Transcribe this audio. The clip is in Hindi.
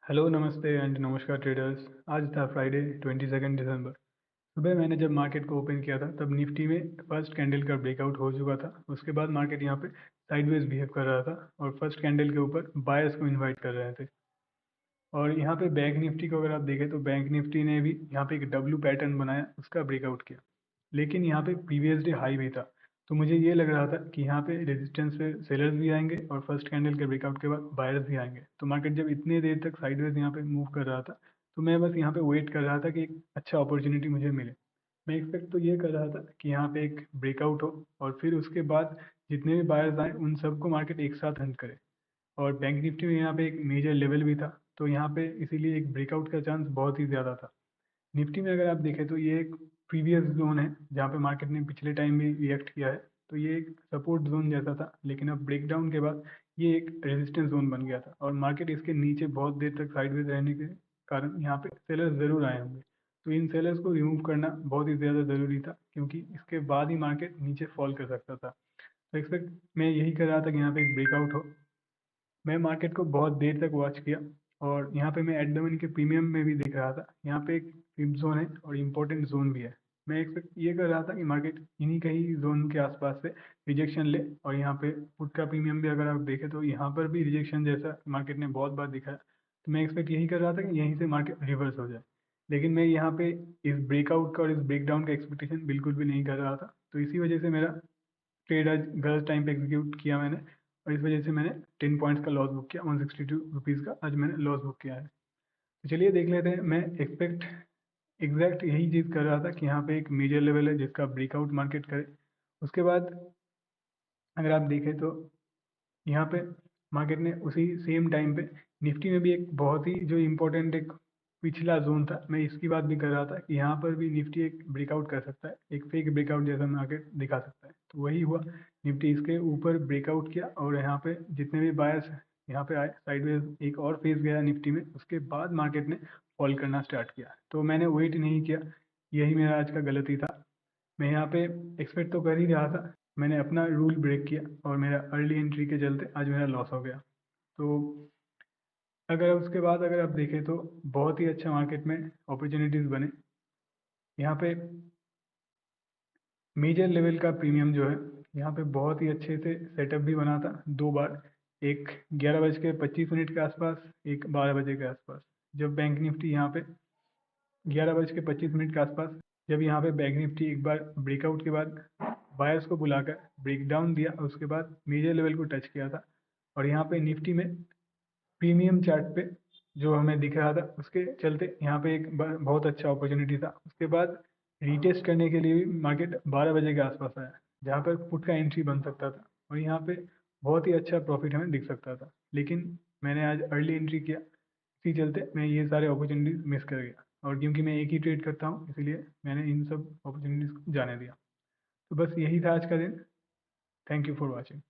हेलो नमस्ते एंड नमस्कार ट्रेडर्स। आज था फ्राइडे 22 दिसंबर। सुबह मैंने जब मार्केट को ओपन किया था तब निफ्टी में फर्स्ट कैंडल का ब्रेकआउट हो चुका था। उसके बाद मार्केट यहाँ पे साइडवेज बिहेव कर रहा था और फर्स्ट कैंडल के ऊपर बायर्स को इनवाइट कर रहे थे। और यहाँ पे बैंक निफ्टी को अगर आप देखें तो बैंक निफ्टी ने भी यहाँ पे एक डब्ल्यू पैटर्न बनाया, उसका ब्रेकआउट किया। लेकिन यहाँ पे प्रीवियस डे हाई भी था, तो मुझे ये लग रहा था कि यहाँ पे रेजिस्टेंस पे सेलर्स भी आएंगे और फर्स्ट कैंडल के ब्रेकआउट के बाद बायर्स भी आएंगे। तो मार्केट जब इतने देर तक साइडवेज यहाँ पे मूव कर रहा था तो मैं बस यहाँ पे वेट कर रहा था कि एक अच्छा अपॉर्चुनिटी मुझे मिले। मैं एक्सपेक्ट तो ये कर रहा था कि यहाँ पे एक ब्रेकआउट हो और फिर उसके बाद जितने भी बायर्स आए उन सबको मार्केट एक साथ हंट करे। और बैंक निफ्टी में यहाँ पे एक मेजर लेवल भी था, तो यहाँ पे इसीलिए एक ब्रेकआउट का चांस बहुत ही ज़्यादा था। निफ्टी में अगर आप देखें तो ये एक प्रीवियस जोन है जहाँ पे मार्केट ने पिछले टाइम भी रिएक्ट किया है। तो ये एक सपोर्ट जोन जैसा था, लेकिन अब ब्रेकडाउन के बाद ये एक रेजिस्टेंस जोन बन गया था और मार्केट इसके नीचे बहुत देर तक साइडवेज रहने के कारण यहाँ पे सेलर्स ज़रूर आए होंगे। तो इन सेलर्स को रिमूव करना बहुत ही ज़्यादा ज़रूरी था, क्योंकि इसके बाद ही मार्केट नीचे फॉल कर सकता था। तो एक्सपेक्ट मैं यही कर रहा था कि यहाँ पे एक ब्रेकआउट हो। मैं मार्केट को बहुत देर तक वॉच किया और यहाँ पे मैं एट द मनी के प्रीमियम में भी देख रहा था। यहाँ पे एक फ्लिप जोन है और इम्पोर्टेंट जोन भी है। मैं एक्सपेक्ट ये कर रहा था कि मार्केट इन्हीं कहीं जोन के आसपास से रिजेक्शन ले। और यहाँ पे पुट का प्रीमियम भी अगर आप देखें तो यहाँ पर भी रिजेक्शन जैसा मार्केट ने बहुत बार दिखाया। तो मैं एक्सपेक्ट यही कर रहा था कि यहीं से मार्केट रिवर्स हो जाए। लेकिन मैं यहाँ पे इस ब्रेकआउट का और इस ब्रेकडाउन का एक्सपेक्टेशन बिल्कुल भी नहीं कर रहा था, तो इसी वजह से मेरा ट्रेड आज गलत टाइम पे एग्जीक्यूट किया मैंने। और इस वजह से मैंने 10 पॉइंट्स का लॉस बुक किया, 162 रुपीज़ का आज मैंने लॉस बुक किया है। तो चलिए देख लेते हैं। मैं एक्सपेक्ट एग्जैक्ट यही चीज़ कर रहा था कि यहाँ पे एक मेजर लेवल है जिसका ब्रेकआउट मार्केट करे। उसके बाद अगर आप देखें तो यहाँ पे मार्केट ने उसी सेम टाइम पे निफ्टी में भी एक बहुत ही जो इम्पोर्टेंट एक पिछला जोन था, मैं इसकी बात भी कर रहा था कि यहाँ पर भी निफ्टी एक ब्रेकआउट कर सकता है, एक फेक ब्रेकआउट जैसा मार्केट दिखा सकता है। तो वही हुआ, निफ्टी इसके ऊपर ब्रेकआउट किया और यहाँ पे जितने भी बायर्स यहाँ पे आए साइडवेज एक और फेज गया निफ्टी में, उसके बाद मार्केट ने फॉल करना स्टार्ट किया। तो मैंने वेट नहीं किया, यही मेरा आज का गलती था। मैं यहाँ पे एक्सपेक्ट तो कर ही रहा था, मैंने अपना रूल ब्रेक किया और मेरा अर्ली एंट्री के चलते आज मेरा लॉस हो गया। तो अगर उसके बाद अगर आप देखें तो बहुत ही अच्छा मार्केट में अपॉर्चुनिटीज़ बने। यहाँ पे मेजर लेवल का प्रीमियम जो है यहाँ पे बहुत ही अच्छे से सेटअप भी बना था दो बार, एक 11:25 के आसपास, एक 12 बजे के आसपास। जब बैंक निफ्टी यहाँ पे 11:25 के आसपास, जब यहाँ पे बैंक निफ्टी एक बार ब्रेकआउट के बाद बायर्स को बुलाकर ब्रेकडाउन दिया और उसके बाद मेजर लेवल को टच किया था। और यहाँ पे निफ्टी में प्रीमियम चार्ट पे जो हमें दिख रहा था उसके चलते यहाँ पे एक बहुत अच्छा अपॉर्चुनिटी था। उसके बाद रीटेस्ट करने के लिए भी मार्केट 12 बजे के आसपास आया, जहाँ पर पुट का एंट्री बन सकता था और यहाँ पे बहुत ही अच्छा प्रॉफिट हमें दिख सकता था। लेकिन मैंने आज अर्ली एंट्री किया, इसी चलते मैं ये सारे अपॉर्चुनिटीज मिस कर गया। और क्योंकि मैं एक ही ट्रेड करता हूँ इसलिए मैंने इन सब अपॉर्चुनिटीज को जाने दिया। तो बस यही था आज का दिन। Thank you for watching.